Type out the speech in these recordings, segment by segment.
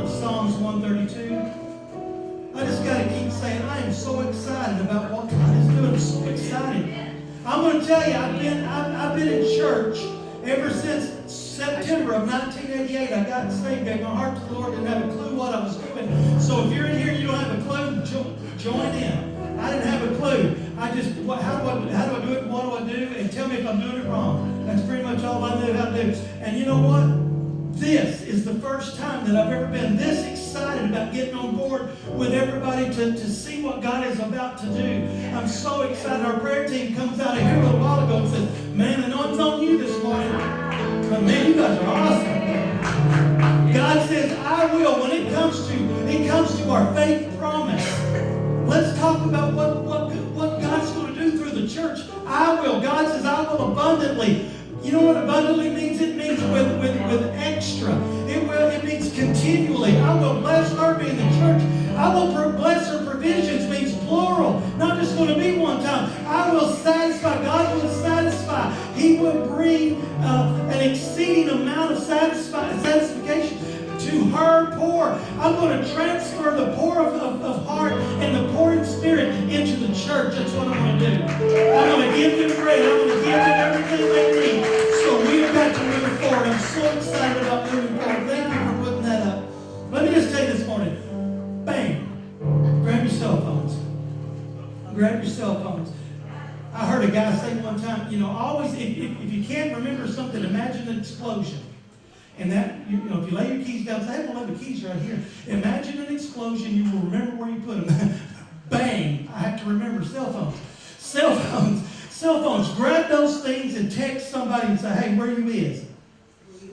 of Psalms 132. I just got to keep saying, I am so excited about what God is doing. I'm so excited. I'm going to tell you, I've been in church ever since September of 1988. I got saved, gave my heart to the Lord, didn't have a clue what I was doing. So if you're in here and you don't have a clue, join in. I didn't have a clue. I just, how do I do it? What do I do? And tell me if I'm doing it wrong. That's pretty much all I knew how to do. And you know what? This is the first time that I've ever been this excited about getting on board with everybody to see what God is about to do. I'm so excited. Our prayer team comes out of here a little while ago and says, man, the anointing's on you this morning. But man, you guys are awesome. God says, I will. When it comes to our faith promise, let's talk about what God's going to do through the church. I will. God says, I will abundantly. You know what abundantly means? It means with extra. It means continually. I will bless her being the church. I will bless her provisions means plural. Not just going to be one time. I will satisfy. God will satisfy. He will bring an exceeding amount of satisfaction to her poor. I'm going to transfer the poor of heart and the poor in spirit into the church. That's what I'm going to do. I'm going to give them bread. I'm going to give them everything they need. So we've got to move forward. I'm so excited about moving forward. Thank you for putting that up. Let me just tell you this morning. Bang. Grab your cell phones. Grab your cell phones. I heard a guy say one time, always, if you can't remember something, imagine an explosion. And that, if you lay your keys down, say, hey, we'll have the keys right here. Imagine an explosion, you will remember where you put them. Bang! I have to remember cell phones. Cell phones. Grab those things and text somebody and say, hey, where you is?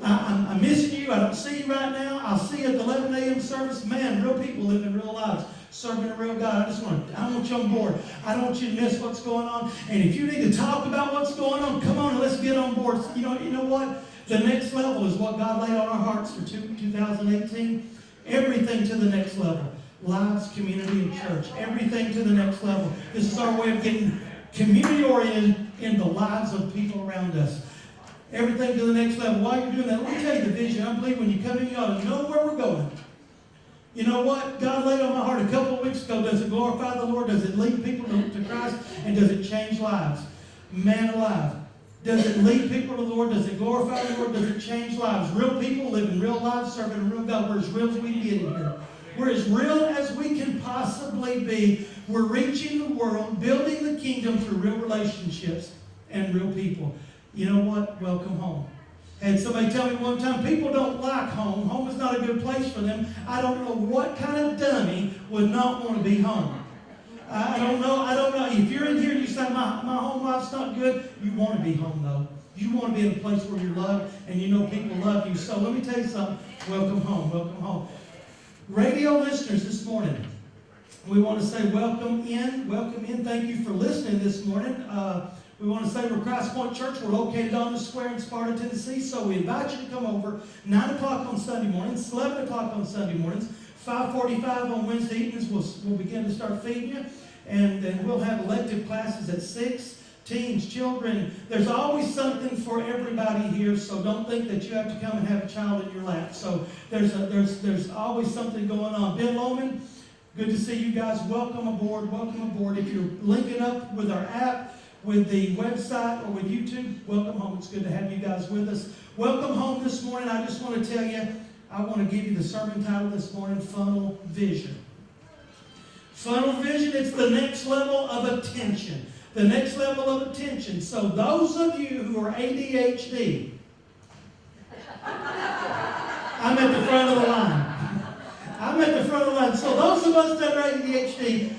I'm missing you. I don't see you right now. I'll see you at the 11 a.m. service. Man, real people living real lives, serving a real God. I want you on board. I don't want you to miss what's going on. And if you need to talk about what's going on, come on and let's get on board. You know what? The next level is what God laid on our hearts for 2018. Everything to the next level. Lives, community, and church. Everything to the next level. This is our way of getting community-oriented in the lives of people around us. Everything to the next level. While you're doing that, let me tell you the vision. I believe when you come in, you ought to know where we're going. You know what? God laid on my heart a couple of weeks ago. Does it glorify the Lord? Does it lead people to Christ? And does it change lives? Man alive. Does it lead people to the Lord? Does it glorify the Lord? Does it change lives? Real people living real lives, serving a real God. We're as real as we can get in here. We're as real as we can possibly be. We're reaching the world, building the kingdom through real relationships and real people. You know what? Welcome home. Had somebody tell me one time, people don't like home. Home is not a good place for them. I don't know what kind of dummy would not want to be home. I don't know. If you're in here and you say, my home life's not good, you want to be home, though. You want to be in a place where you're loved and you know people love you. So let me tell you something. Welcome home. Welcome home. Radio listeners this morning, we want to say welcome in. Welcome in. Thank you for listening this morning. We want to say we're Christpoint Church. We're located on the square in Sparta, Tennessee. So we invite you to come over 9 o'clock on Sunday mornings, 11 o'clock on Sunday mornings, 5:45 on Wednesday evenings. We'll begin to start feeding you. And then we'll have elective classes at 6. Teens, children. There's always something for everybody here, so don't think that you have to come and have a child in your lap. So there's always something going on. Ben Loman, good to see you guys. Welcome aboard. Welcome aboard. If you're linking up with our app, with the website, or with YouTube, welcome home. It's good to have you guys with us. Welcome home this morning. I just want to tell you, I want to give you the sermon title this morning, Funnel Vision. Funnel vision, it's the next level of attention. The next level of attention. So those of you who are ADHD, I'm at the front of the line. I'm at the front of the line. So those of us that are ADHD,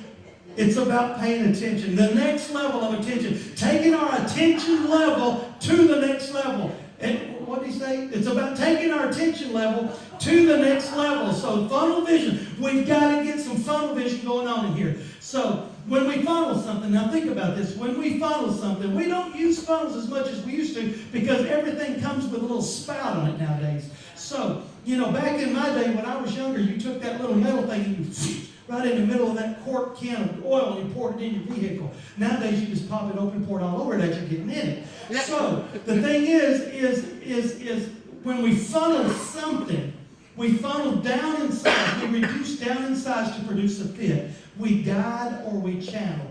it's about paying attention. The next level of attention. Taking our attention level to the next level. And what did he say? It's about taking our attention level to the next level. So funnel vision. We've got to get some funnel vision going on in here. So when we funnel something, now think about this. When we funnel something, we don't use funnels as much as we used to because everything comes with a little spout on it nowadays. So, back in my day when I was younger, you took that little metal thing and you right in the middle of that quart can of oil and you poured it in your vehicle. Nowadays you just pop it open, pour it all over it as you're getting in it. So the thing is when we funnel something, We funnel down in size. We reduce down in size to produce a fit. We guide or we channel.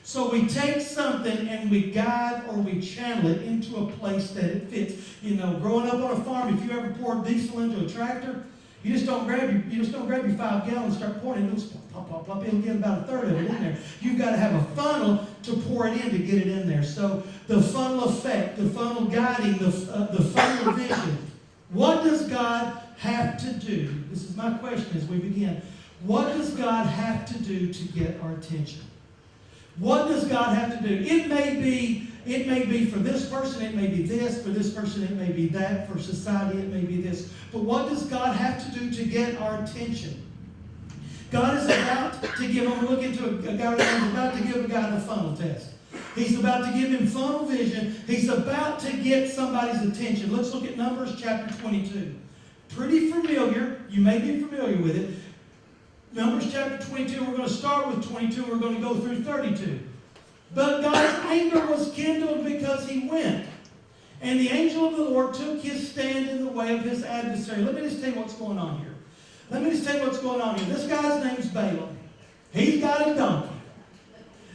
So we take something and we guide or we channel it into a place that it fits. You know, growing up on a farm, if you ever poured diesel into a tractor, you just don't grab your 5 gallons and start pouring it. It'll pop, pop, pop. It'll get about a third of it in there. You've got to have a funnel to pour it in to get it in there. So the funnel effect, the funnel guiding, the funnel vision. What does God have to do? This is my question as we begin. What does God have to do to get our attention? What does God have to do? It may be for this person, it may be this. For this person, it may be that. For society, it may be this. But what does God have to do to get our attention? God is about to give, I'm going to look into a guy who's about to give a guy the funnel test. He's about to give him funnel vision. He's about to get somebody's attention. Let's look at Numbers chapter 22. Pretty familiar. You may be familiar with it. Numbers chapter 22, we're going to start with 22, we're going to go through 32. But God's anger was kindled because he went. And the angel of the Lord took his stand in the way of his adversary. Let me just tell you what's going on here. This guy's name's Balaam. He's got a donkey.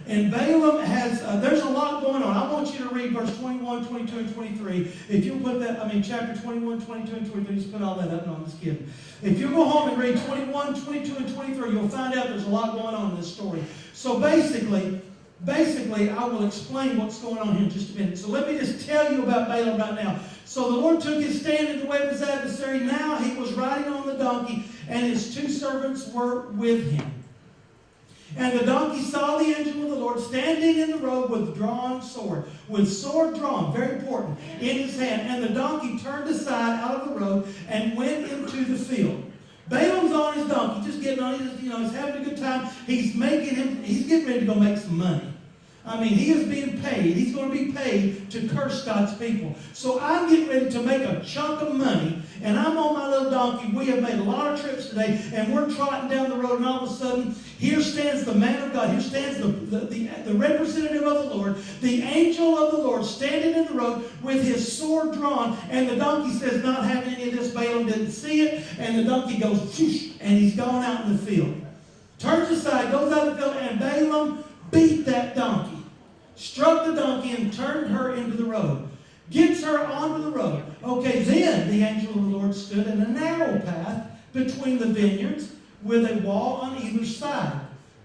And Balaam has, there's a lot going on. I want you to read verse 21, 22, and 23. If you'll put that, chapter 21, 22, and 23, just put all that up. No, I'm just kidding. If you go home and read 21, 22, and 23, you'll find out there's a lot going on in this story. So basically, I will explain what's going on here in just a minute. So let me just tell you about Balaam right now. So the Lord took his stand in the way of his adversary. Now he was riding on the donkey, and his 2 servants were with him. And the donkey saw the angel of the Lord standing in the road with drawn sword, with sword drawn, very important, in his hand. And the donkey turned aside out of the road and went into the field. Balaam's on his donkey, just getting on. He's having a good time. He's getting ready to go make some money. He is being paid. He's going to be paid to curse God's people. So I'm getting ready to make a chunk of money, and I'm on my little donkey. We have made a lot of trips today, and we're trotting down the road, and all of a sudden, here stands the man of God. Here stands the representative of the Lord, the angel of the Lord, standing in the road with his sword drawn, and the donkey says, not having any of this. Balaam didn't see it, and the donkey goes, whoosh, and he's gone out in the field. Turns aside, goes out in the field, and Balaam beat that donkey, struck the donkey, and turned her into the road. Gets her onto the road. Okay, then the angel of the Lord stood in a narrow path between the vineyards with a wall on either side.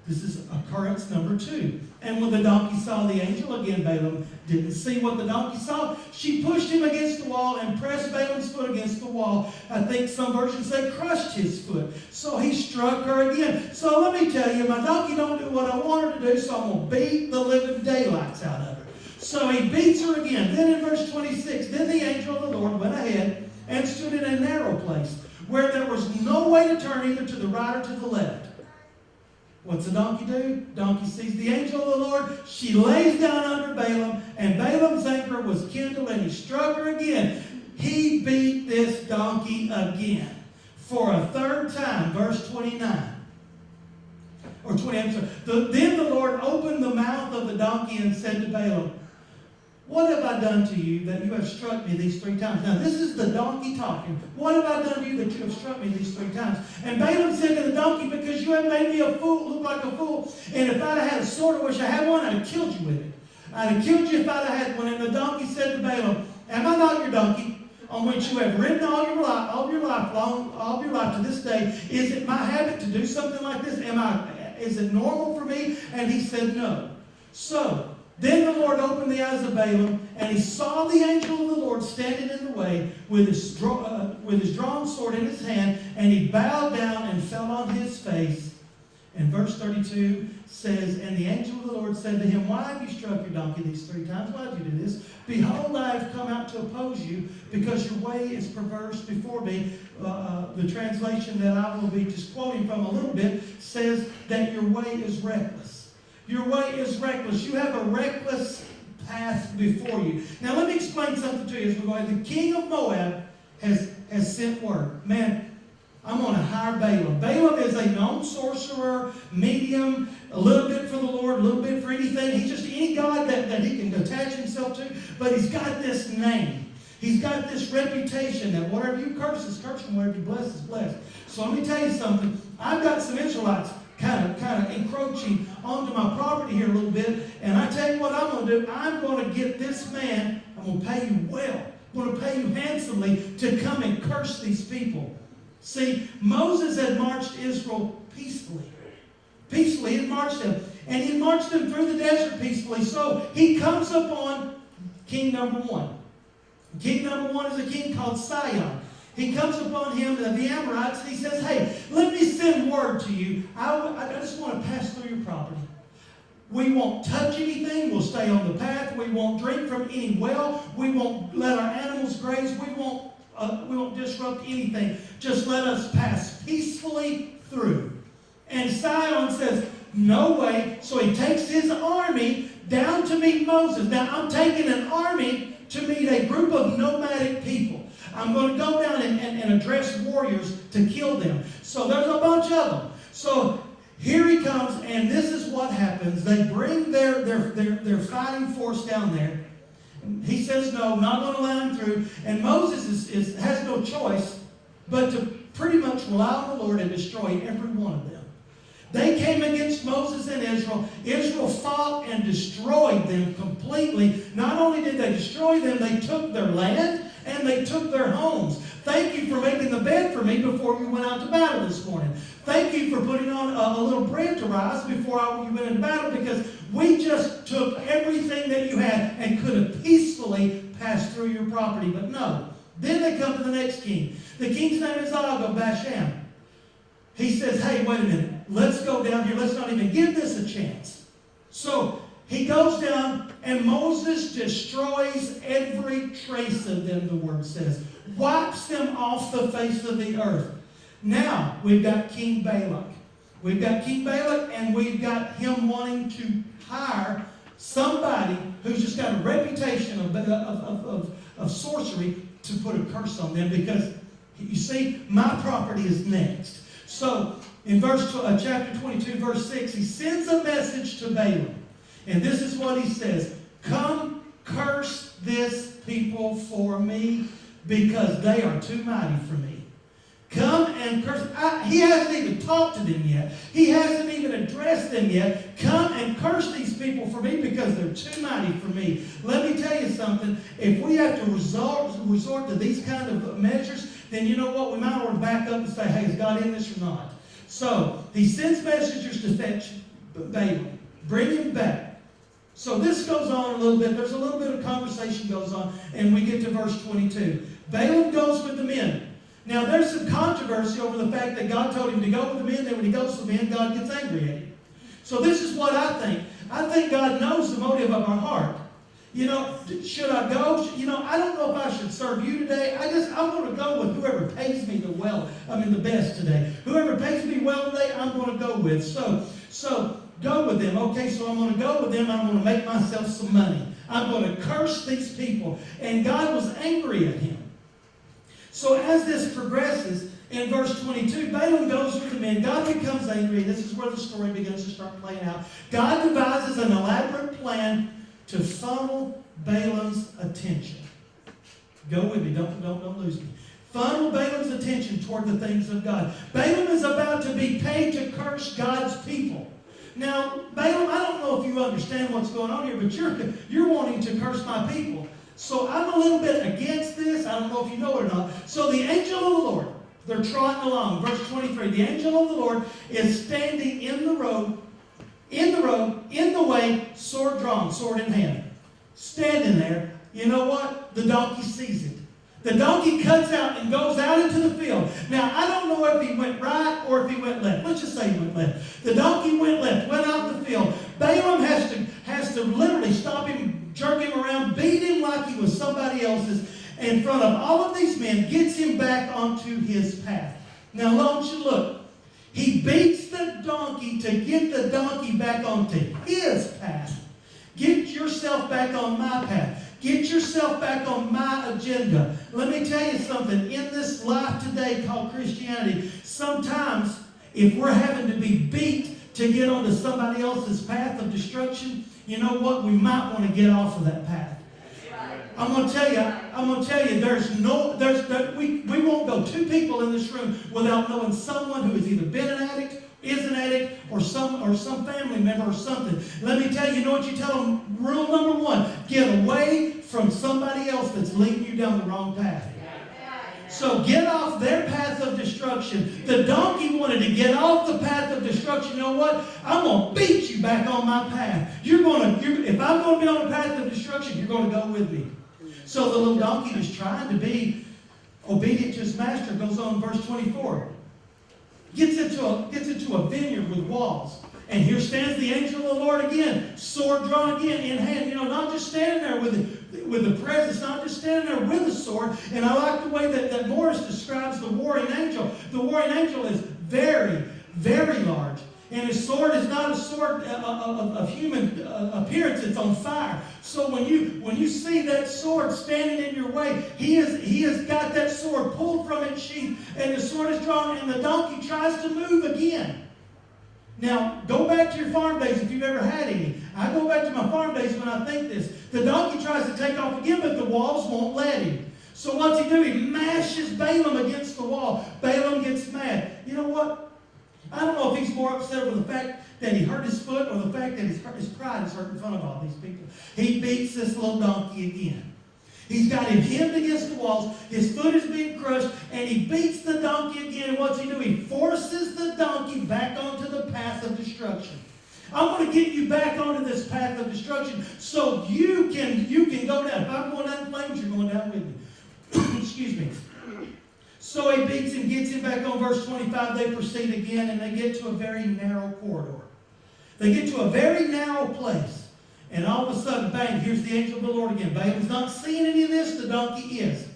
This is occurrence number 2. And when the donkey saw the angel, again, Balaam didn't see what the donkey saw. She pushed him against the wall and pressed Balaam's foot against the wall. I think some versions say crushed his foot. So he struck her again. So let me tell you, my donkey don't do what I want her to do, so I'm going to beat the living daylights out of her. So he beats her again. Then in verse 26, then the angel of the Lord went ahead and stood in a narrow place where there was no way to turn either to the right or to the left. What's the donkey do? Donkey sees the angel of the Lord. She lays down under Balaam, and Balaam's anger was kindled, and he struck her again. He beat this donkey again for a third time. Verse 29. Or 20, I'm sorry. Then the Lord opened the mouth of the donkey and said to Balaam, what have I done to you that you have struck me these 3 times? Now, this is the donkey talking. What have I done to you that you have struck me these 3 times? And Balaam said to the donkey, because you have made me a fool, look like a fool. And if I'd have had a sword, I wish I had one, I'd have killed you with it. I'd have killed you if I'd have had one. And the donkey said to Balaam, am I not your donkey, on which you have ridden all your life to this day? Is it my habit to do something like this? Is it normal for me? And he said, no. So then the Lord opened the eyes of Balaam, and he saw the angel of the Lord standing in the way with his drawn sword in his hand, and he bowed down and fell on his face. And verse 32 says, and the angel of the Lord said to him, why have you struck your donkey these 3 times? Why did you do this? Behold, I have come out to oppose you, because your way is perverse before me. The translation that I will be just quoting from a little bit says that your way is reckless. Your way is reckless. You have a reckless path before you. Now let me explain something to you as we go ahead. The king of Moab has sent word. Man, I'm going to hire Balaam. Balaam is a known sorcerer, medium, a little bit for the Lord, a little bit for anything. He's just any god that he can attach himself to, but he's got this name. He's got this reputation that whatever you curse is cursed and whatever you bless is blessed. So let me tell you something. I've got some Israelites kind of encroaching onto my property here a little bit. And I tell you what I'm going to do. I'm going to get this man, I'm going to pay you well. I'm going to pay you handsomely to come and curse these people. See, Moses had marched Israel peacefully. Peacefully, he had marched them. And he marched them through the desert peacefully. So he comes upon king number one. King number one is a king called Sihon. He comes upon him, the Amorites, and he says, hey, let me send word to you. I just want to pass through your property. We won't touch anything. We'll stay on the path. We won't drink from any well. We won't let our animals graze. We won't disrupt anything. Just let us pass peacefully through. And Sihon says, no way. So he takes his army down to meet Moses. Now, I'm taking an army to meet a group of nomadic people. I'm going to go down and address warriors to kill them. So there's a bunch of them. So here he comes, and this is what happens. They bring their fighting force down there. He says, no, not going to let him through. And Moses has no choice but to pretty much rely on the Lord and destroy every one of them. They came against Moses and Israel. Israel fought and destroyed them completely. Not only did they destroy them, they took their land and they took their homes. Thank you for making the bed for me before you went out to battle this morning. Thank you for putting on a little bread to rise before you went into battle, because we just took everything that you had and could have peacefully passed through your property. But no. Then they come to the next king. The king's name is Og of Bashan. He says, hey, wait a minute. Let's go down here. Let's not even give this a chance. So he goes down, and Moses destroys every trace of them, the word says. Wipes them off the face of the earth. Now, we've got King Balak. We've got King Balak, and we've got him wanting to hire somebody who's just got a reputation of sorcery to put a curse on them, because, you see, my property is next. So, in chapter 22, verse 6, he sends a message to Balaam. And this is what he says. Come, curse this people for me, because they are too mighty for me. Come and curse. He hasn't even talked to them yet. He hasn't even addressed them yet. Come and curse these people for me, because they're too mighty for me. Let me tell you something. If we have to resort to these kind of measures, then you know what? We might want to back up and say, hey, is God in this or not? So he sends messengers to fetch Balaam. Bring him back. So this goes on a little bit. There's a little bit of conversation goes on, and we get to verse 22. Balaam goes with the men. Now, there's some controversy over the fact that God told him to go with the men. Then when he goes with the men, God gets angry at him. So this is what I think. I think God knows the motive of our heart. You know, should I go? You know, I don't know if I should serve you today. I'm going to go with whoever pays me the best today. Whoever pays me well today, I'm going to go with. So go with them. Okay, so I'm going to go with them. I'm going to make myself some money. I'm going to curse these people. And God was angry at him. So as this progresses, in verse 22, Balaam goes with the men. God becomes angry. This is where the story begins to start playing out. God devises an elaborate plan to funnel Balaam's attention. Go with me. Don't lose me. Funnel Balaam's attention toward the things of God. Balaam is about to be paid to curse God's people. Now, Balaam, I don't know if you understand what's going on here, but you're wanting to curse my people. So I'm a little bit against this. I don't know if you know it or not. So the angel of the Lord, they're trotting along. Verse 23, the angel of the Lord is standing in the road, in the way, sword drawn, sword in hand. Standing there. You know what? The donkey sees it. The donkey cuts out and goes out into the field. Now, I don't know if he went right or if he went left. Let's just say he went left. The donkey went left, went out in the field. Balaam has to literally stop him, jerk him around, beat him like he was somebody else's in front of all of these men, gets him back onto his path. Now, don't you look. He beats the donkey to get the donkey back onto his path. Get yourself back on my path. Get yourself back on my agenda. Let me tell you something. In this life today called Christianity, sometimes if we're having to be beat to get onto somebody else's path of destruction, you know what? We might want to get off of that path. I'm going to tell you, we won't go two people in this room without knowing someone who has either been an addict, is an addict, or some family member or something. Let me tell you, you know what you tell them? Rule number one, get away from somebody else that's leading you down the wrong path. So get off their path of destruction. The donkey wanted to get off the path of destruction. You know what? I'm going to beat you back on my path. If I'm going to be on the path of destruction, you're going to go with me. So the little donkey was trying to be obedient to his master. Goes on in verse 24. Gets into a vineyard with walls. And here stands the angel of the Lord again, sword drawn again in hand. You know, not just standing there with the presence, not just standing there with the sword. And I like the way that Morris describes the warring angel. The warring angel is very, very large. And his sword is not a sword of human appearance. It's on fire. So when you see that sword standing in your way, he has got that sword pulled from its sheath, and the sword is drawn, and the donkey tries to move again. Now, go back to your farm days if you've ever had any. I go back to my farm days when I think this. The donkey tries to take off again, but the walls won't let him. So what's he do? He mashes Balaam against the wall. Balaam gets mad. You know what? I don't know if he's more upset with the fact that he hurt his foot or the fact that his pride is hurt in front of all these people. He beats this little donkey again. He's got him hemmed against the walls. His foot is being crushed, and he beats the donkey again. And what's he do? He forces the donkey back onto the path of destruction. I'm going to get you back onto this path of destruction so you can go down. If I'm going down in flames, you're going down with me. Excuse me. So he beats him, gets him back on verse 25. They proceed again, and they get to a very narrow corridor. They get to a very narrow place. And all of a sudden, bang, here's the angel of the Lord again. Balaam's not seeing any of this, the donkey is.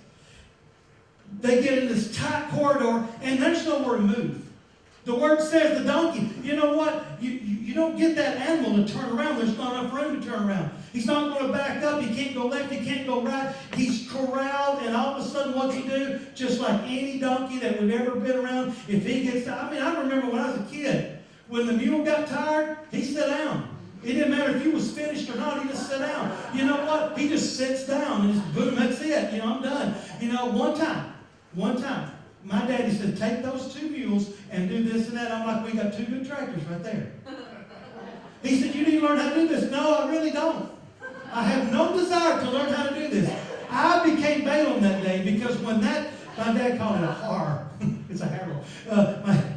They get in this tight corridor, and there's nowhere to move. The word says the donkey, you know what? You don't get that animal to turn around. There's not enough room to turn around. He's not going to back up. He can't go left. He can't go right. He's corralled, and all of a sudden, what's he do? Just like any donkey that we've ever been around, if he gets tired. I remember when I was a kid, when the mule got tired, he sat down. It didn't matter if he was finished or not, he just sat down. You know what? He just sits down and just boom, that's it. I'm done. One time, my daddy said, take those two mules and do this and that. I'm like, we got two good tractors right there. He said, you need to learn how to do this. No, I really don't. I have no desire to learn how to do this. I became Balaam that day because when my dad called it a har. It's a harrow.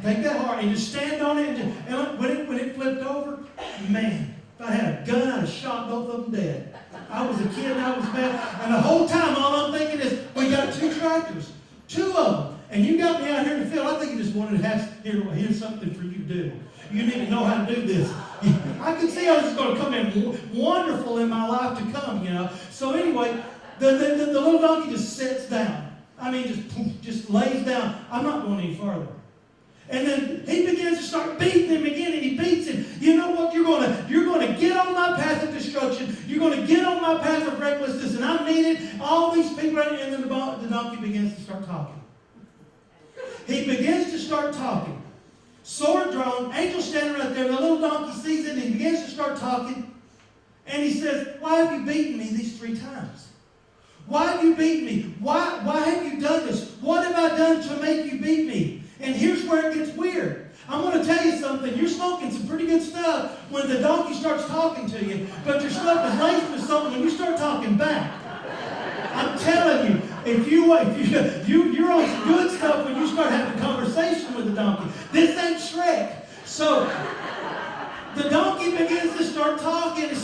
Take that har and just stand on it. And when it flipped over, man, if I had a gun, I'd have shot both of them dead. I was a kid and I was mad. And the whole time, all I'm thinking is, we got two tractors. Two of them. And you got me out here in the field. I think you just wanted to have, here's something for you to do. You need to know how to do this. I could see how this is going to come in wonderful in my life to come, So anyway, the little donkey just sits down. Just lays down. I'm not going any farther. And then he begins to start beating him again, and he beats him. You know what? You're going to get on my path of destruction. You're going to get on my path of recklessness, and I need it. All these people, and then the donkey begins to start talking. He begins to start talking. Sword drawn, angel standing right there. The little donkey sees it, and he begins to start talking. And he says, why have you beaten me these 3 times? Why have you beaten me? Why have you done this? What have I done to make you beat me? And here's where it gets weird. I'm going to tell you something. You're smoking some pretty good stuff when the donkey starts talking to you, but your stuff is laced with something when you start talking back. I'm telling you, if you're on some good stuff when you start having a conversation with the donkey. This ain't Shrek. So the donkey begins to start talking, and he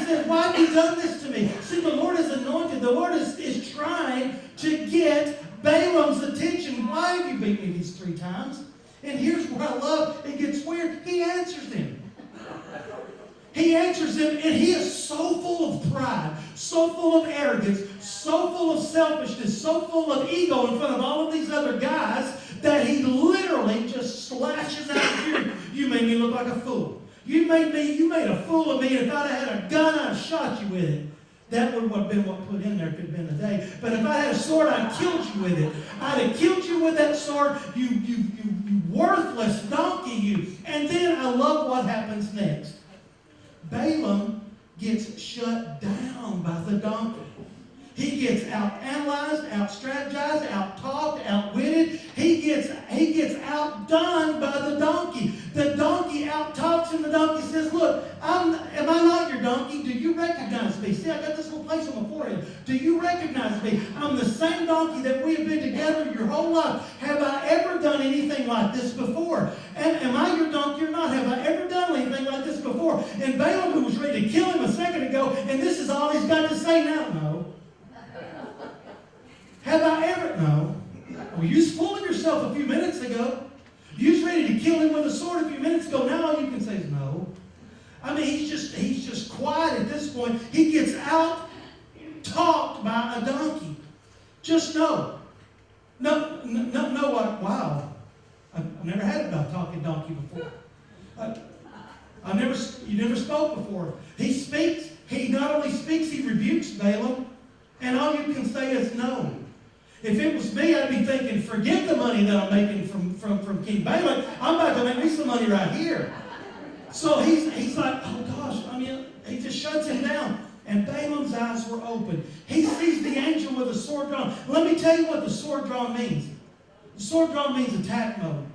says, why have you done this to me? See, the Lord is anointed. The Lord is trying to get Balaam's attention. Why have you beat me these 3 times? And here's where I love, it gets weird. He answers him. He answers him, and he is so full of pride, so full of arrogance, so full of selfishness, so full of ego in front of all of these other guys that he literally just slashes out here. You made me look like a fool. You made a fool of me, and if I'd have had a gun, I'd have shot you with it. That would have been what put in there if it had been today. But if I had a sword, I'd have killed you with it. I'd have killed you with that sword, you worthless donkey, you. And then I love what happens next. Balaam gets shut down by the donkey. He gets out-analyzed, out-strategized, out-talked, outwitted. He gets outdone by the donkey. The donkey out-talks him. The donkey says, look, am I not your donkey? Do you recognize me? See, I got this little place on my forehead. Do you recognize me? I'm the same donkey that we have been together your whole life. Have I ever done anything like this before? And am I your donkey or not? Have I ever done anything like this before? And Balaam, who was ready to kill him a second ago, and this is all he's got to say now. No. Have I ever? No. Well, you was fooling yourself a few minutes ago. You was ready to kill him with a sword a few minutes ago. Now all you can say is no. I mean, he's just quiet at this point. He gets out-talked by a donkey. Just no. No, wow. I've never had a talking donkey before. You never spoke before. He speaks. He not only speaks, he rebukes Balaam. And all you can say is no. If it was me, I'd be thinking, forget the money that I'm making from King Balaam. I'm about to make me some money right here. So he's like, oh gosh, he just shuts him down. And Balaam's eyes were open. He sees the angel with a sword drawn. Let me tell you what the sword drawn means. The sword drawn means attack mode.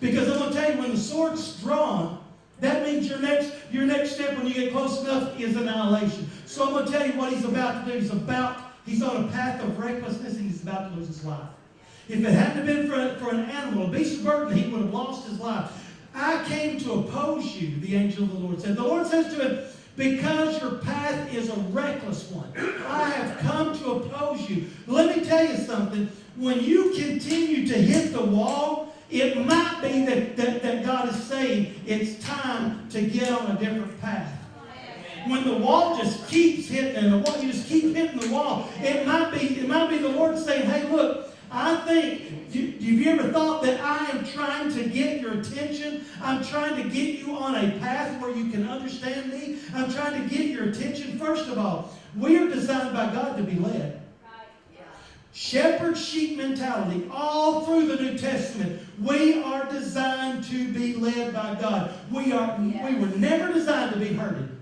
Because I'm going to tell you, when the sword's drawn, that means your next step when you get close enough is annihilation. So I'm going to tell you what he's about to do. He's on a path of recklessness, and he's about to lose his life. If it hadn't been for an animal, a beast of burden, he would have lost his life. I came to oppose you, the angel of the Lord said. The Lord says to him, because your path is a reckless one, I have come to oppose you. Let me tell you something. When you continue to hit the wall, it might be that God is saying it's time to get on a different path. When the wall just keeps hitting, and you just keep hitting the wall, it might be the Lord saying, hey, look, I think, have you ever thought that I am trying to get your attention? I'm trying to get you on a path where you can understand me. I'm trying to get your attention. First of all, we are designed by God to be led. Shepherd-sheep mentality, all through the New Testament, we are designed to be led by God. We were never designed to be herded.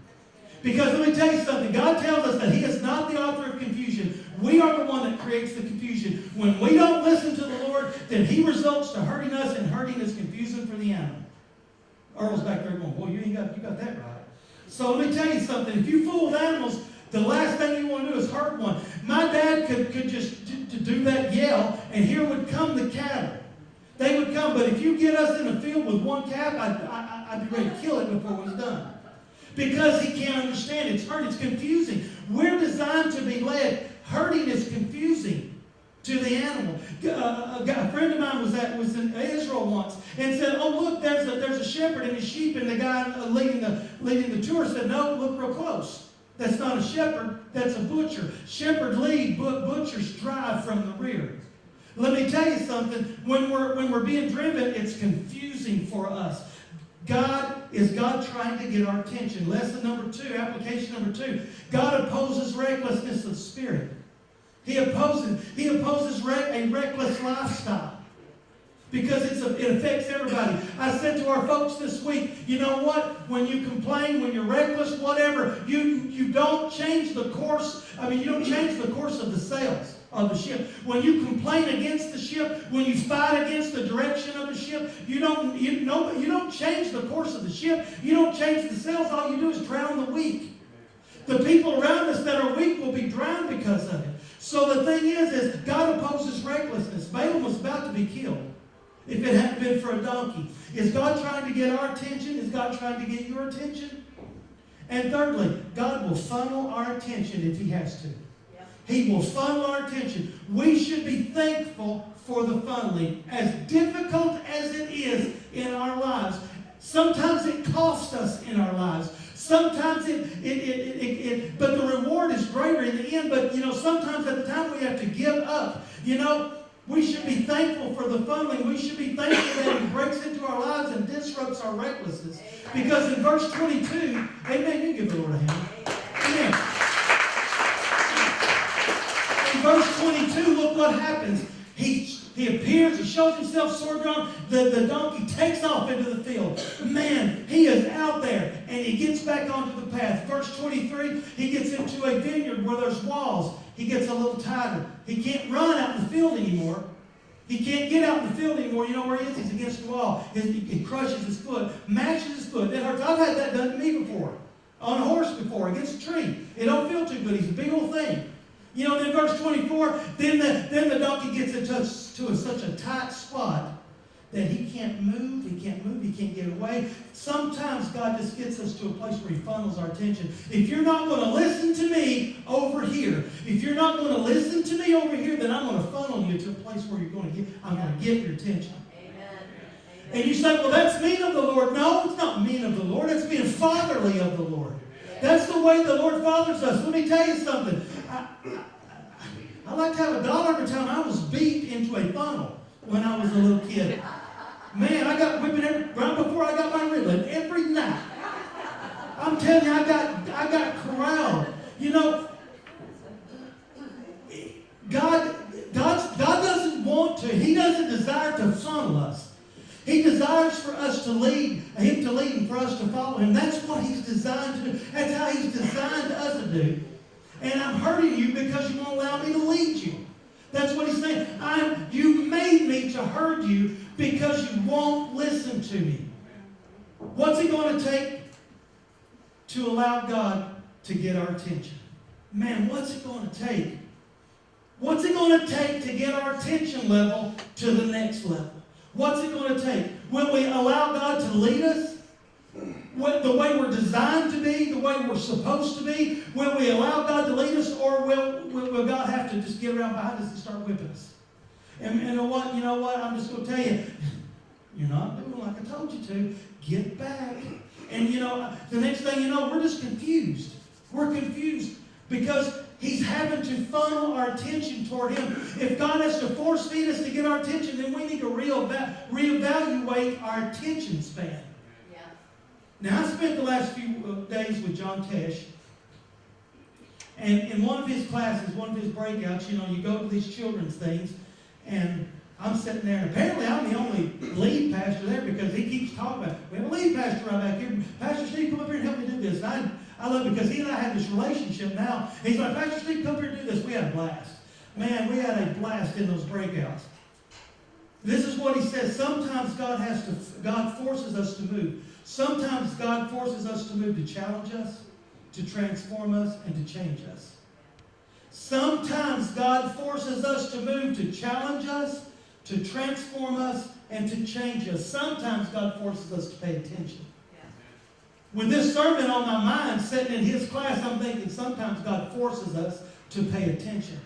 Because let me tell you something, God tells us that He is not the author of confusion. We are the one that creates the confusion. When we don't listen to the Lord, then He results to hurting us, and hurting is confusing for the animal. Earl's back there going, boy, you got that right. So let me tell you something, if you fool with animals, the last thing you want to do is hurt one. My dad could just do that yell, and here would come the cattle. They would come, but if you get us in a field with one calf, I'd be ready to kill it before it was done. Because he can't understand. It's hurt. It's confusing. We're designed to be led. Hurting is confusing to the animal. A friend of mine was in Israel once and said, "Oh, look, there's a shepherd and his sheep," and the guy leading the tour said, "No, look real close. That's not a shepherd. That's a butcher. Shepherd lead, butchers drive from the rear." Let me tell you something. When we're being driven, it's confusing for us. Is God trying to get our attention? Lesson number 2, application number 2. God opposes recklessness of spirit. He opposes a reckless lifestyle. Because it affects everybody. I said to our folks this week, you know what? When you complain, when you're reckless, whatever, you don't change the course. You don't change the course of the sails of the ship. When you complain against the ship, when you fight against the direction of the ship, you don't change the course of the ship. You don't change the sails. All you do is drown the weak. The people around us that are weak will be drowned because of it. So the thing is God opposes recklessness. Balaam was about to be killed if it hadn't been for a donkey. Is God trying to get our attention? Is God trying to get your attention? And thirdly, God will funnel our attention if He has to. He will funnel our attention. We should be thankful for the funneling. As difficult as it is in our lives, sometimes it costs us in our lives. Sometimes but the reward is greater in the end. But, sometimes at the time we have to give up. We should be thankful for the funneling. We should be thankful that it breaks into our lives and disrupts our recklessness. Because in verse 22, amen, you give the Lord a hand. Amen. In verse 22, look what happens. He appears, he shows himself sword drawn. The donkey takes off into the field. Man, he is out there, and he gets back onto the path. Verse 23, he gets into a vineyard where there's walls. he gets a little tighter. He can't run out in the field anymore. He can't get out in the field anymore. You know where he is? He's against the wall. He crushes his foot, mashes his foot. That hurts. I've had that done to me before. On a horse before, against a tree. It don't feel too good. He's a big old thing. You know, then verse 24, then the donkey gets to such a tight spot that he can't move, he can't get away. Sometimes God just gets us to a place where he funnels our attention. If you're not going to listen to me over here, if you're not going to listen to me over here, then I'm going to funnel you to a place where I'm going to get your attention. Amen. And you say, well, that's mean of the Lord. No, it's not mean of the Lord. It's being fatherly of the Lord. That's the way the Lord fathers us. Let me tell you something. I like to have a dollar every time I was beat into a funnel when I was a little kid. Man, I got whipping right before I got my Ritalin every night. I'm telling you, I got corralled. You know, God doesn't want to. He doesn't desire to funnel us. He desires for us to lead, Him to lead and for us to follow Him. That's what He's designed to do. That's how He's designed us to do. And I'm hurting you because you won't allow me to lead you. That's what He's saying. You made me to hurt you because you won't listen to me. What's it going to take to allow God to get our attention? Man, what's it going to take? What's it going to take to get our attention level to the next level? What's it going to take? Will we allow God to lead us? The way we're designed to be, the way we're supposed to be? Will we allow God to lead us, or will God have to just get around behind us and start whipping us? And you know what? I'm just going to tell you, you're not doing like I told you to. Get back. And the next thing you know, we're just confused. We're confused because He's having to funnel our attention toward Him. If God has to force feed us to get our attention, then we need to reevaluate our attention span. Yeah. Now, I spent the last few days with John Tesh. And in one of his classes, one of his breakouts, you go to these children's things, and I'm sitting there, and apparently I'm the only lead pastor there because he keeps talking about, we have a lead pastor right back here. Pastor Steve, come up here and help me do this. And I love it because he and I have this relationship now. He's like, Pastor Steve, come here and do this. We had a blast. Man, we had a blast in those breakouts. This is what he says. Sometimes God forces us to move. Sometimes God forces us to move to challenge us, to transform us, and to change us. Sometimes God forces us to move to challenge us, to transform us, and to change us. Sometimes God forces us to pay attention. With this sermon on my mind, sitting in his class, I'm thinking sometimes God forces us to pay attention.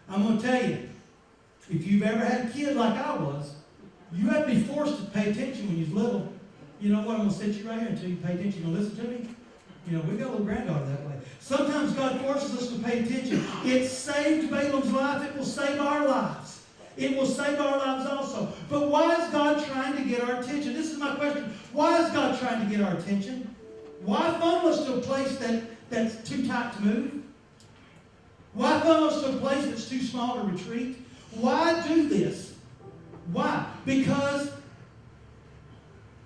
I'm going to tell you, if you've ever had a kid like I was, you have to be forced to pay attention when you're little. You know what? I'm going to sit you right here until you pay attention. You going to listen to me? We got a little granddaughter that way. Sometimes God forces us to pay attention. It saved Balaam's life. It will save our lives. It will save our lives also. But why is God trying to get our attention? This is my question. Why is God trying to get our attention? Why funnel us to a place that's too tight to move? Why funnel us to a place that's too small to retreat? Why do this? Why? Because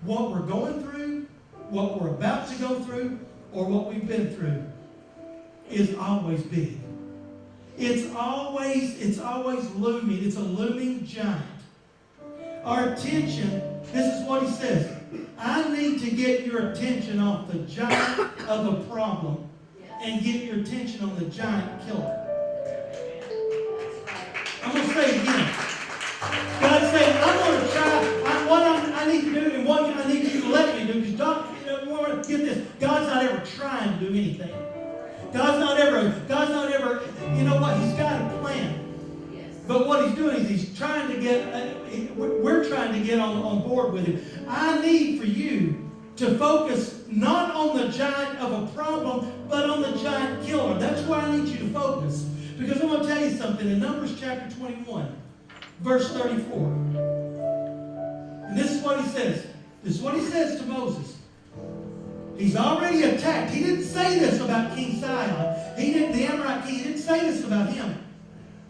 what we're going through, what we're about to go through, or what we've been through is always big. It's always looming. It's a looming giant. Our attention, this is what he says. I need to get your attention off the giant of a problem and get your attention on the giant killer. I'm going to say it again. God said, I'm going to try what I need to do and what I need you to let me do. Because get this, God's not ever trying to do anything. God's not ever, you know what? He's got a plan. But what He's doing is He's trying to get, we're trying to get on board with Him. I need for you to focus not on the giant of a problem, but on the giant killer. That's where I need you to focus. Because I'm going to tell you something. In Numbers chapter 21, verse 34. And this is what he says. This is what he says to Moses. He's already attacked. He didn't say this about King Sihon. The Amorite king. He didn't say this about him.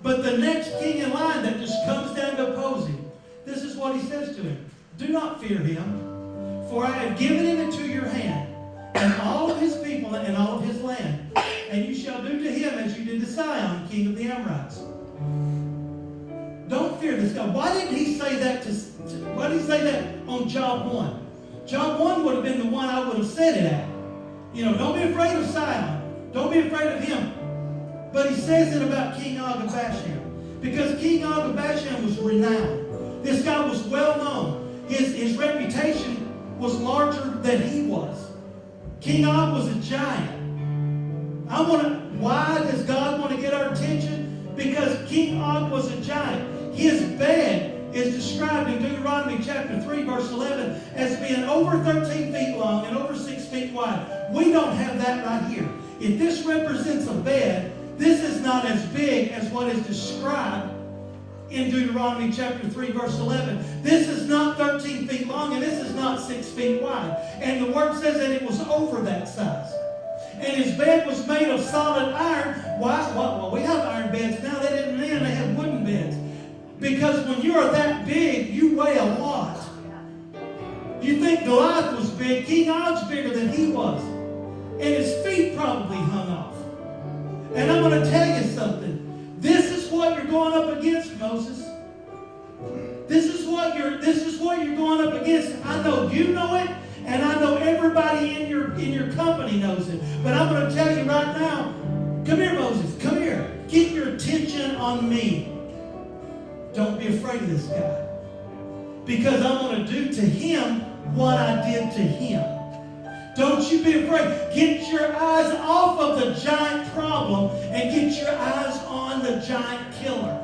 But the next king in line that just comes down to oppose him, this is what he says to him. Do not fear him, for I have given him into your hand, and all of his people and all of his land. And you shall do to him as you did to Sihon, king why didn't he say that why did he say that on job 1? Job 1 would have been the one I would have said it at. You know, don't be afraid of Sihon. Don't be afraid of him. But he says it about King Og of Bashan. Because King Og of Bashan was renowned. This guy was well known. His reputation was larger than he was. King Og was a giant. Why does God want to get our attention? Because King Og was a giant. His bed is described in Deuteronomy chapter 3, verse 11, as being over 13 feet long and over 6 feet wide. We don't have that right here. If this represents a bed, this is not as big as what is described in Deuteronomy chapter 3, verse 11. This is not 13 feet long and this is not 6 feet wide. And the word says that it was over that size. And his bed was made of solid iron. Why? Well, we have iron beds now. They didn't then. They had wooden beds. Because when you are that big, you weigh a lot. You think Goliath was big. King Og's bigger than he was. And his feet probably hung off. And I'm going to tell you something. This is what you're going up against, Moses. This is what you're going up against. I know you know it. And I know everybody in your company knows it. But I'm going to tell you right now, come here, Moses, come here. Get your attention on me. Don't be afraid of this guy. Because I'm going to do to him what I did to him. Don't you be afraid. Get your eyes off of the giant problem and get your eyes on the giant killer.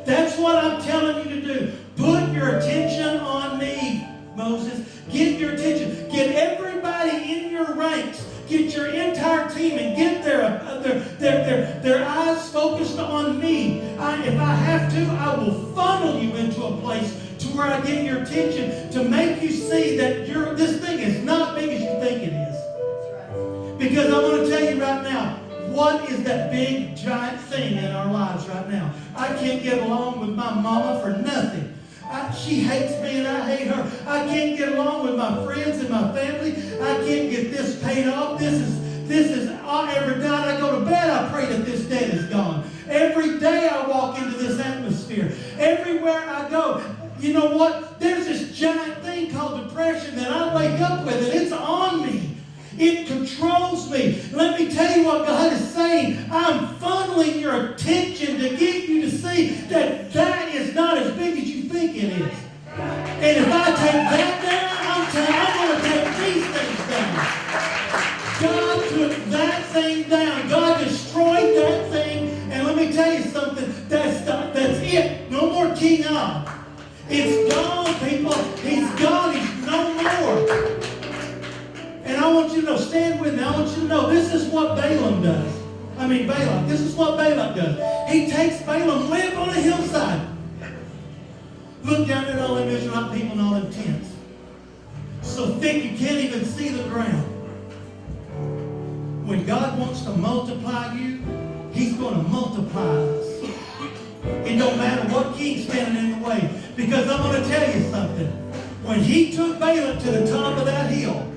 That's what I'm telling you to do. Put your attention on me, Moses. Get your attention. Get everybody in your ranks. Get your entire team and get their eyes focused on me. If I have to, I will funnel you into a place to where I get your attention to make you see that this thing is not big as you think it is. Because I want to tell you right now, what is that big giant thing in our lives right now? I can't get along with my mama for nothing. She hates me and I hate her. I can't get along with my friends and my family. I can't get this paid off. This is every night I go to bed, I pray that this debt is gone. Every day I walk into this atmosphere. Everywhere I go. You know what? There's this giant thing called depression that I wake up with, and it's on me. It controls me. Let me tell you what God is saying. I'm funneling your attention to get you to see that that is not as big as you think it is. And if I take that down, I'm going to take these things down. God took that thing down. God destroyed that thing. And let me tell you something. That's it. No more King Og. It's gone, people. He's gone. He's no more. And I want you to know, stand with me. I want you to know this is what Balak does. This is what Balak does. He takes Balaam, live on a hillside. Look down at all them Israelite people and all them tents. So thick you can't even see the ground. When God wants to multiply you, He's going to multiply us. It don't matter what king's standing in the way. Because I'm going to tell you something. When He took Balak to the top of that hill,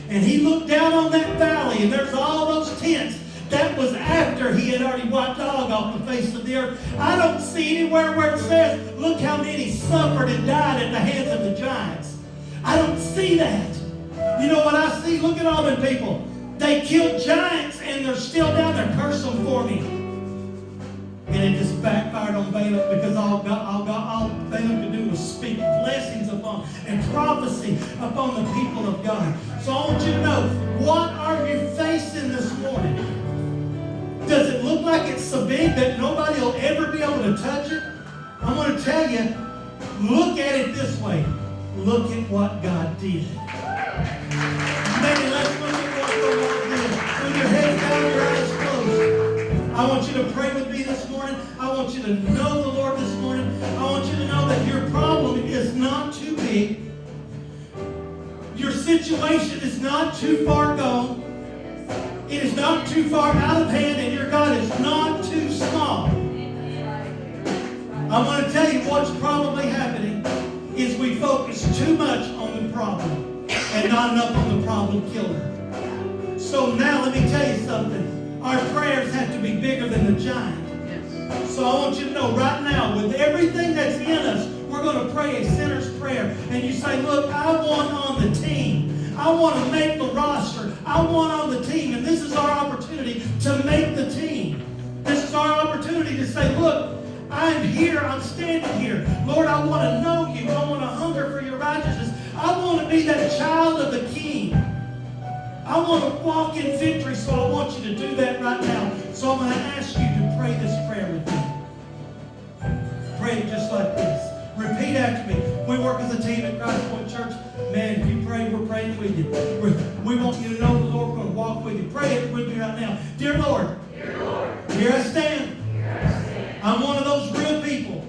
and he looked down on that valley, and there's all those tents. That was after he had already wiped Og off the face of the earth. I don't see anywhere where it says, look how many suffered and died at the hands of the giants. I don't see that. You know what I see? Look at all them people. They killed giants, and they're still down there. Curse them for me. And it just backfired on Balak because all Balak could do was speak blessings upon and prophecy upon the people of God. So I want you to know, what are you facing this morning? Does it look like it's so big that nobody will ever be able to touch it? I'm going to tell you, look at it this way. Look at what God did. Maybe let's look at what the Lord did. With your head down, your eyes closed. I want you to pray with me this morning. I want you to know the Lord this morning. I want you to know that your problem is not too big. Your situation is not too far gone. It is not too far out of hand, and your God is not too small. I'm going to tell you what's probably happening is we focus too much on the problem and not enough on the problem killer. So now let me tell you something. Our prayers have to be bigger than the giant. So I want you to know right now, with everything that's in us, we're going to pray a sinner's prayer. And you say, look, I want on the team. I want to make the roster. I want on the team. And this is our opportunity to make the team. This is our opportunity to say, look, I'm here. I'm standing here. Lord, I want to know you. I want to hunger for your righteousness. I want to be that child of the King. I want to walk in victory, so I want you to do that right now. So I'm going to ask you to pray this prayer with me. Pray it just like this. Repeat after me. We work as a team at Christpoint Church. Man, if you pray, we're praying with you. We want you to know the Lord. We're going to walk with you. Pray it with me right now. Dear Lord, here I stand. I'm one of those real people.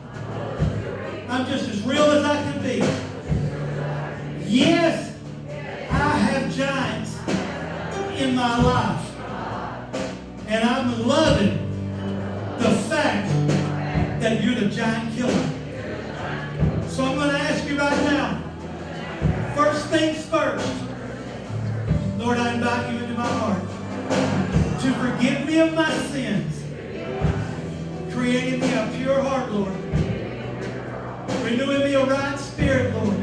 I'm just as real as I can be. Yes, I have giants in my life. And I'm loving the fact that you're the giant killer. So I'm going to ask you right now, first things first, Lord, I invite you into my heart to forgive me of my sins, creating me a pure heart, Lord, renewing me a right spirit, Lord.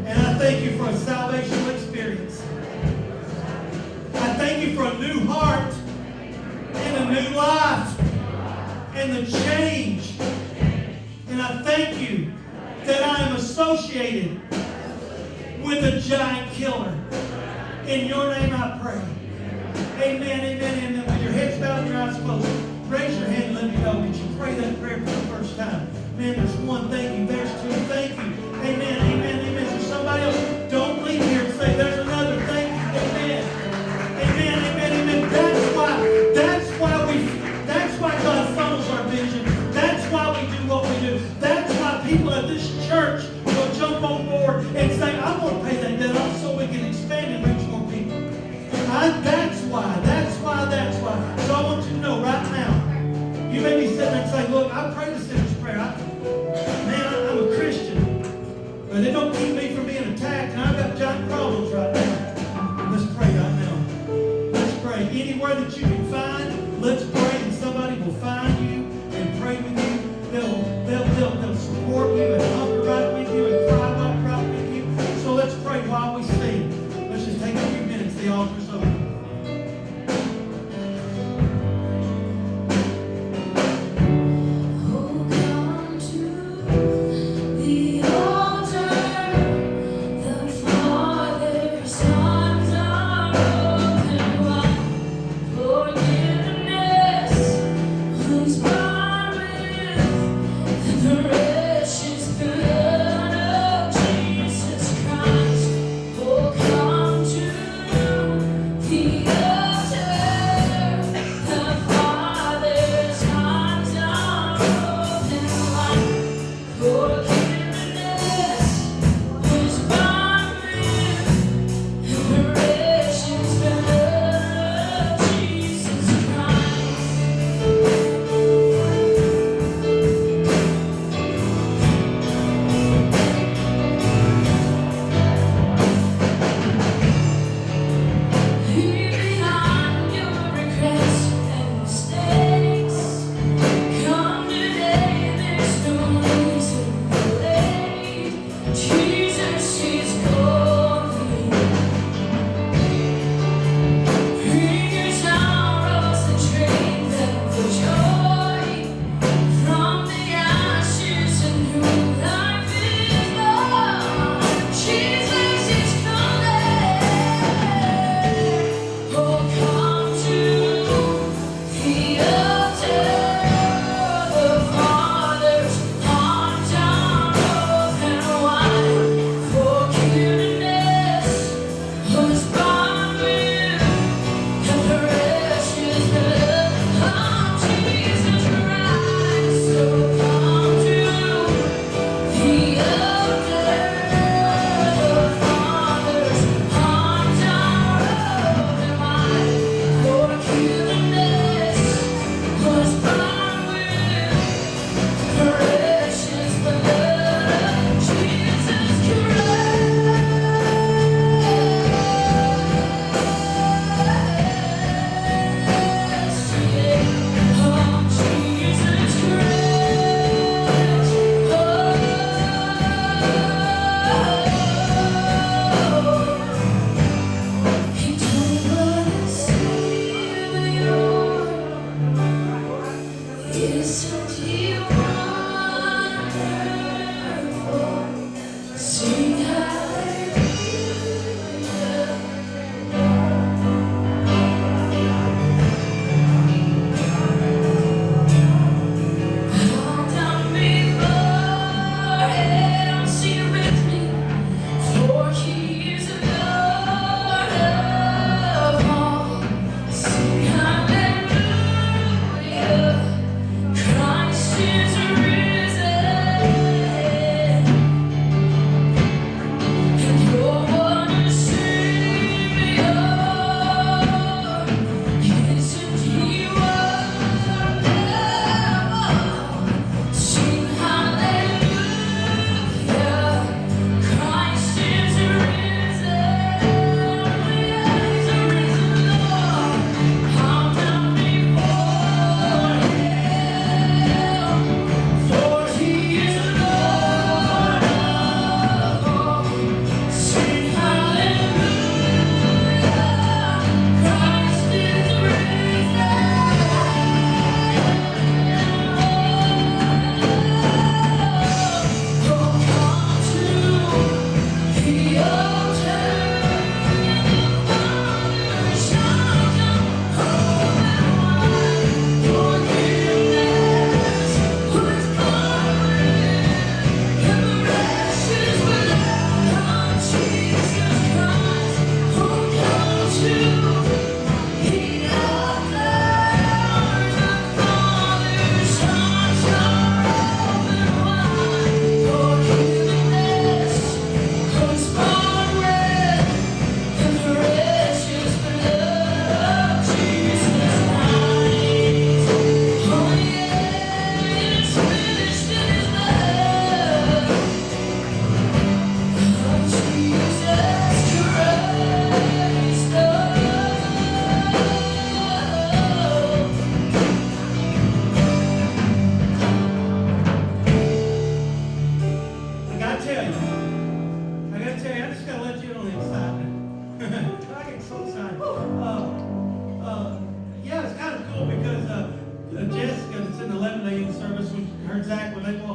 And I thank you for a salvational experience. I thank you for a new heart and a new life and the change. And I thank you that I am associated with a giant killer. In your name I pray. Amen, amen, amen. With your heads bowed and your eyes closed, raise your hand and let me know. Did you pray that prayer for the first time? Man, there's one. Thank you. There's two. Thank you. Amen, amen, amen. Is there somebody else? Don't leave here and say there's another. Thank you. Amen. Amen, amen, amen. That's why God funnels our vision. That's why we do what we do. That's why people at this church will jump on board and say, I'm going to pay that debt off so we can expand and reach more people. That's why. So I want you to know right now, you may be sitting there and say, look, I prayed the sinner's prayer. I'm a Christian. But it don't keep me from being attacked, and I've got giant problems right now. Let's pray right now. Let's pray. Anywhere that you can find, let's pray, and somebody will find you and pray with you. They'll support you and hunger right with you and cry right with you. So let's pray while we sing. Let's just take a few minutes. The altar's open.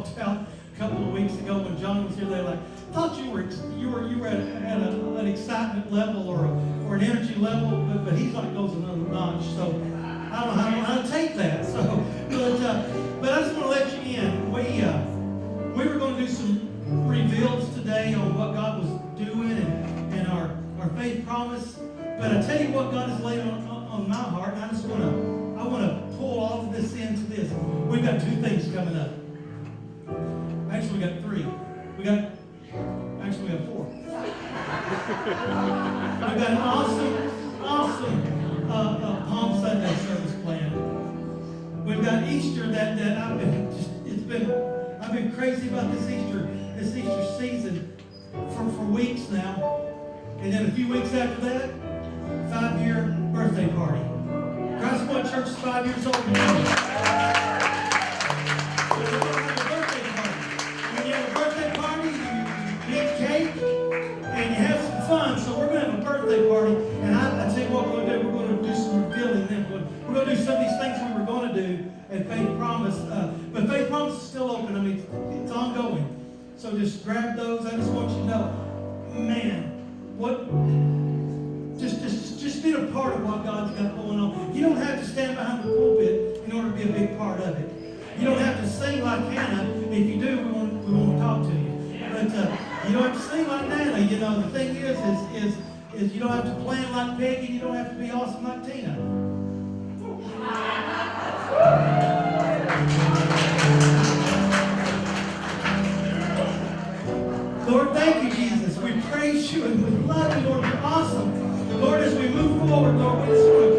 walked out a couple of weeks ago when John was here. They like thought you were at an excitement level or an energy level, but he's like goes another notch. So I don't know how to take that. So, but I just want to let you in. We were going to do some reveals today on what God was doing and our faith promise. But I tell you what God has laid on my heart, and I want to pull all of this into this. We've got 2 things coming up. Actually, we got 3. We got 4. We've got an awesome Palm Sunday service planned. We've got Easter that I've been crazy about this Easter season for weeks now. And then a few weeks after that, 5-year birthday party. Christpoint Church is 5 years old now. So we're going to have a birthday party. When you have a birthday party, you eat cake and you have some fun. So we're going to have a birthday party. And I tell you what we're going to do. We're going to do some revealing then. We're going to do some of these things we were going to do at Faith Promise. But Faith Promise is still open. I mean, it's ongoing. So just grab those. I just want you to know, man, just be a part of what God's got going on. You don't have to stand behind the pulpit in order to be a big part of it. You don't have to sing like Hannah. If you do, we want to talk to you. But you don't have to sing like Nana. You know, the thing is you don't have to plan like Peggy. You don't have to be awesome like Tina. Lord, thank you, Jesus. We praise you and we love you, Lord. You're awesome. Lord, as we move forward, Lord, we just want to